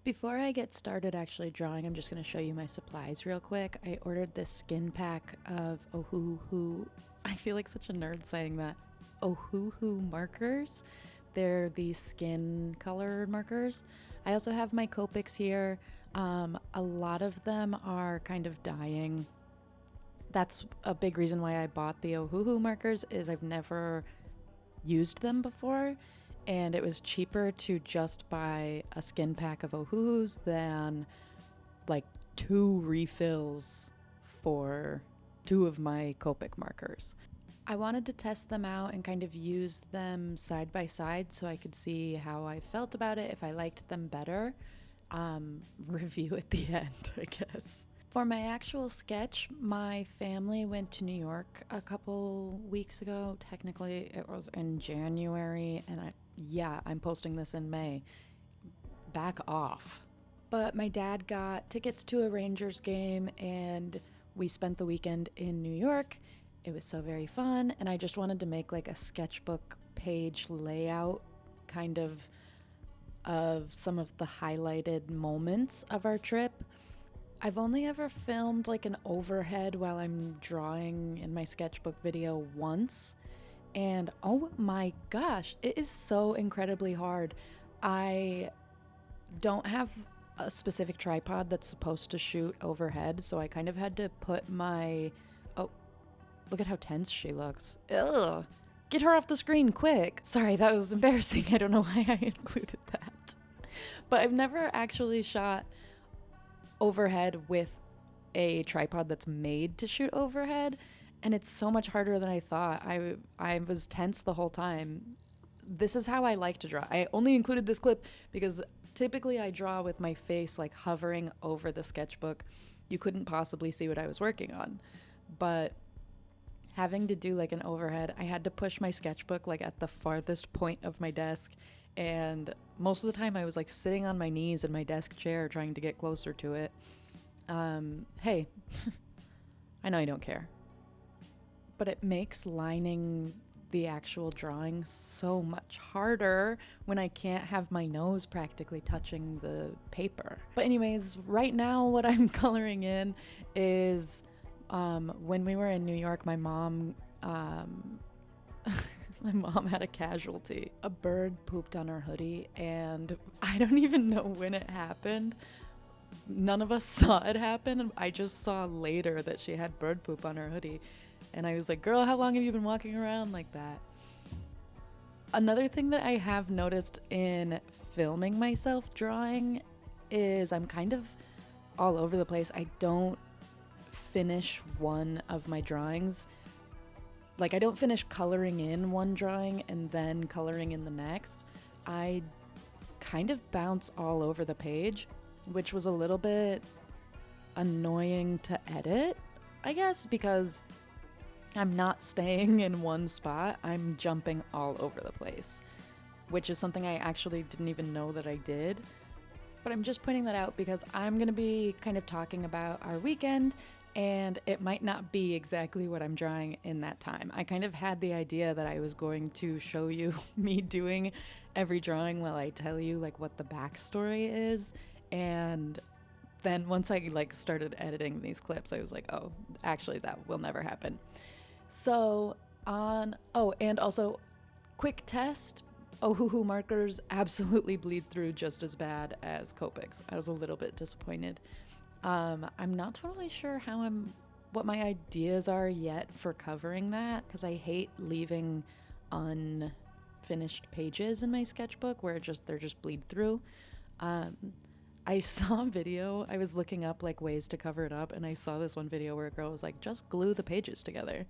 Before I get started actually drawing, I'm just going to show you my supplies real quick. I ordered this skin pack of Ohuhu. I feel like such a nerd saying that. Ohuhu markers. They're these skin color markers. I also have my Copics here. A lot of them are kind of dying. That's a big reason why I bought the Ohuhu markers is I've never used them before, and it was cheaper to just buy a skin pack of Ohuhus than like 2 refills for 2 of my Copic markers. I wanted to test them out and kind of use them side by side so I could see how I felt about it, if I liked them better. Review at the end, I guess. For my actual sketch, my family went to New York a couple weeks ago. Technically, it was in January, and I'm posting this in May. Back off. But my dad got tickets to a Rangers game, and we spent the weekend in New York. It was so very fun, and I just wanted to make like a sketchbook page layout kind of some of the highlighted moments of our trip. I've only ever filmed like an overhead while I'm drawing in my sketchbook video once, and oh my gosh, it is so incredibly hard. I don't have a specific tripod that's supposed to shoot overhead, so I kind of had to put my... Oh, look at how tense she looks. Ugh. Get her off the screen, quick! Sorry, that was embarrassing. I don't know why I included that. But I've never actually shot overhead with a tripod that's made to shoot overhead, and it's so much harder than I thought. I was tense the whole time. This is how I like to draw. I only included this clip because typically I draw with my face like hovering over the sketchbook. You couldn't possibly see what I was working on. But having to do like an overhead, I had to push my sketchbook like at the farthest point of my desk, and most of the time I was like sitting on my knees in my desk chair trying to get closer to it. Hey, I know you don't care, but it makes lining the actual drawing so much harder when I can't have my nose practically touching the paper. But anyways, right now what I'm coloring in is when we were in New York, my mom my mom had a casualty. A bird pooped on her hoodie, and I don't even know when it happened. None of us saw it happen. I just saw later that she had bird poop on her hoodie. And I was like, girl, how long have you been walking around like that? Another thing that I have noticed in filming myself drawing is I'm kind of all over the place. I don't finish one of my drawings. Like, I don't finish coloring in one drawing and then coloring in the next. I kind of bounce all over the page, which was a little bit annoying to edit, I guess, because I'm not staying in one spot. I'm jumping all over the place, which is something I actually didn't even know that I did. But I'm just pointing that out because I'm going to be kind of talking about our weekend, and it might not be exactly what I'm drawing in that time. I kind of had the idea that I was going to show you me doing every drawing while I tell you like what the backstory is, and then once I like started editing these clips, I was like, oh, actually that will never happen. So and also quick test, Ohuhu markers absolutely bleed through just as bad as Copics. I was a little bit disappointed. I'm not totally sure what my ideas are yet for covering that, because I hate leaving unfinished pages in my sketchbook where they're just bleed through. I saw a video, I was looking up like ways to cover it up, and I saw this one video where a girl was like, just glue the pages together.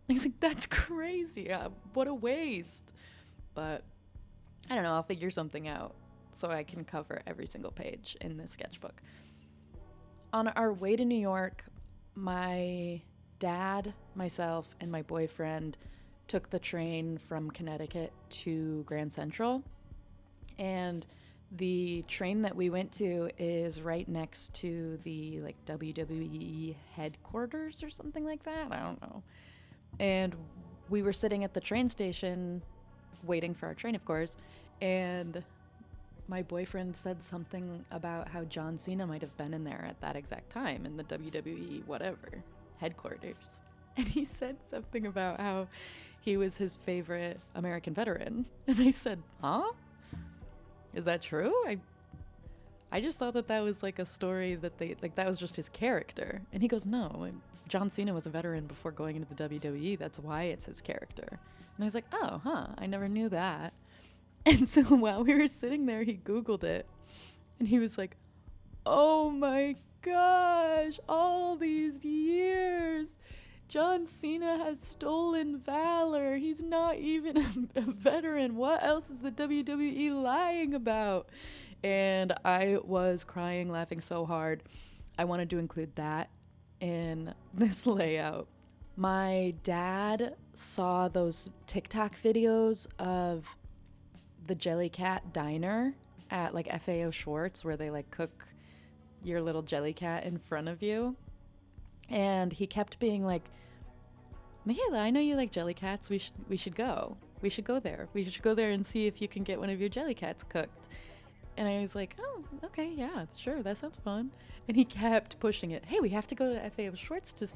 I was like, that's crazy. What a waste. But I don't know, I'll figure something out so I can cover every single page in this sketchbook. On our way to New York, my dad, myself, and my boyfriend took the train from Connecticut to Grand Central. And the train that we went to is right next to the like WWE headquarters or something like that. I don't know. And we were sitting at the train station waiting for our train, of course, and my boyfriend said something about how John Cena might have been in there at that exact time in the WWE whatever headquarters. And he said something about how he was his favorite American veteran. And I said, huh? Is that true? I just thought that was like a story that that was just his character. And he goes, no, John Cena was a veteran before going into the WWE. That's why it's his character. And I was like, oh, huh, I never knew that. And so while we were sitting there, he Googled it. And he was like, oh my gosh, all these years, John Cena has stolen valor. He's not even a veteran. What else is the WWE lying about? And I was crying, laughing so hard. I wanted to include that in this layout. My dad saw those TikTok videos of the Jellycat Diner at like FAO Schwartz where they like cook your little Jellycat in front of you. And he kept being like, Michaela, I know you like Jellycats. We should go. We should go there. We should go there and see if you can get one of your Jellycats cooked. And I was like, oh, okay, yeah, sure, that sounds fun. And he kept pushing it. Hey, we have to go to FAO Schwartz to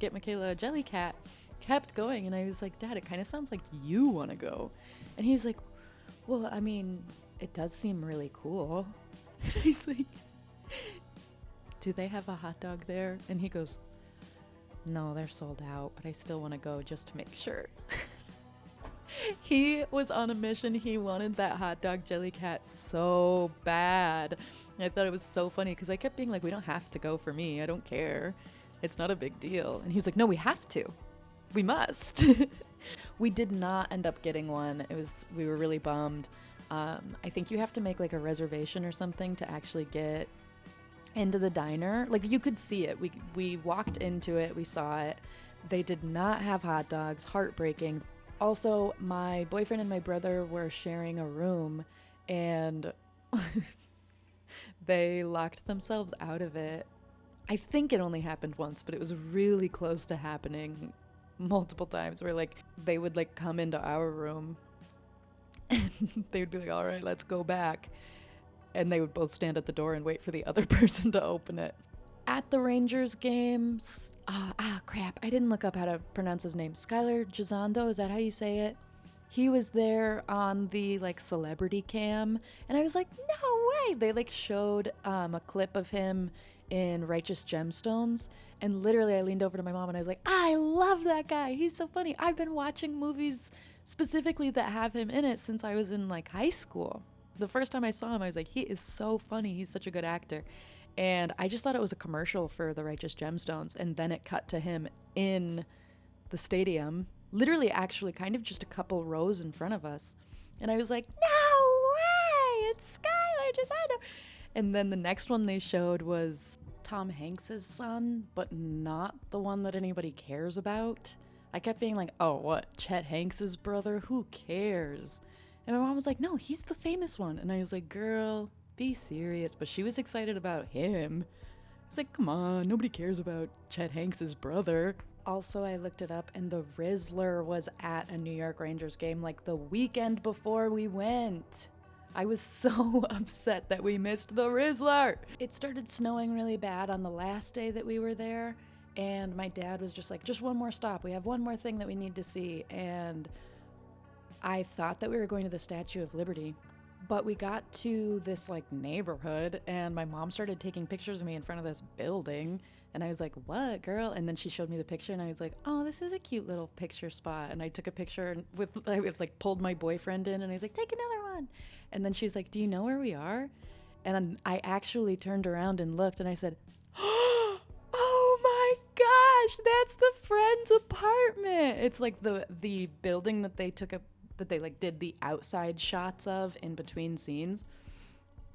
get Michaela a Jellycat. Kept going, and I was like, Dad, it kind of sounds like you want to go. And he was like, well, I mean, it does seem really cool. And I was like, do they have a hot dog there? And he goes, no, they're sold out, but I still want to go just to make sure. He was on a mission. He wanted that hot dog Jellycat so bad. And I thought it was so funny because I kept being like, we don't have to go for me. I don't care. It's not a big deal. And he was like, no, we have to. We must. We did not end up getting one. We were really bummed. I think you have to make like a reservation or something to actually get into the diner. Like you could see it. We walked into it. We saw it. They did not have hot dogs. Heartbreaking. Also, my boyfriend and my brother were sharing a room, and they locked themselves out of it. I think it only happened once, but it was really close to happening multiple times where like they would like come into our room and they would be like, all right, let's go back. And they would both stand at the door and wait for the other person to open it. At the Rangers games, crap, I didn't look up how to pronounce his name. Skylar Gisondo, is that how you say it? He was there on the like celebrity cam, and I was like, no way! They like showed a clip of him in Righteous Gemstones, and literally I leaned over to my mom and I was like, I love that guy. He's so funny. I've been watching movies specifically that have him in it since I was in like high school. The first time I saw him, I was like, he is so funny. He's such a good actor. And I just thought it was a commercial for the Righteous Gemstones. And then it cut to him in the stadium, literally actually kind of just a couple rows in front of us. And I was like, no way, it's Skylar Gisondo. And then the next one they showed was Tom Hanks's son, but not the one that anybody cares about. I kept being like, oh, what, Chet Hanks's brother? Who cares? And my mom was like, no, he's the famous one. And I was like, girl, be serious. But she was excited about him. It's like, come on, nobody cares about Chet Hanks's brother. Also, I looked it up, and the Rizzler was at a New York Rangers game like the weekend before we went. I was so upset that we missed the Rizzler. It started snowing really bad on the last day that we were there, and my dad was just like, just one more stop. We have one more thing that we need to see. And I thought that we were going to the Statue of Liberty, but we got to this like neighborhood, and my mom started taking pictures of me in front of this building, and I was like, what, girl? And then she showed me the picture, and I was like, oh, this is a cute little picture spot. And I took a picture I like pulled my boyfriend in, and I was like, take another one. And then she's like, do you know where we are? And I actually turned around and looked, and I said, oh my gosh, that's the friend's apartment. It's like the building that they took that they like did the outside shots of in between scenes.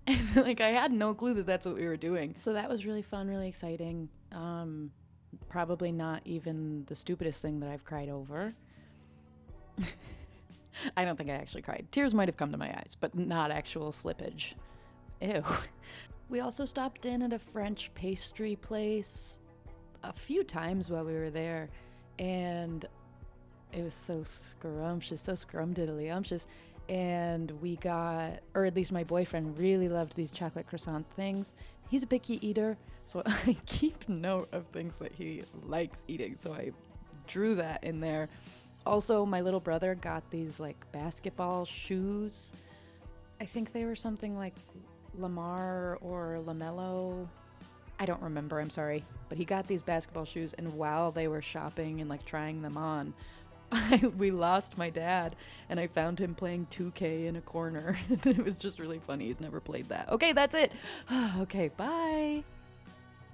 And like I had no clue that that's what we were doing. So that was really fun, really exciting. Probably not even the stupidest thing that I've cried over. I don't think I actually cried. Tears might have come to my eyes, but not actual slippage. Ew. We also stopped in at a French pastry place a few times while we were there, and it was so scrumptious, so scrumdiddlyumptious. and we got, or at least my boyfriend really loved these chocolate croissant things. He's a picky eater, so I keep note of things that he likes eating, so I drew that in there. Also, my little brother got these like basketball shoes. I think they were something like Lamar or LaMelo. I don't remember, I'm sorry. But he got these basketball shoes, and while they were shopping and like trying them on, we lost my dad, and I found him playing 2K in a corner. It was just really funny. He's never played that. Okay, that's it. Okay, bye.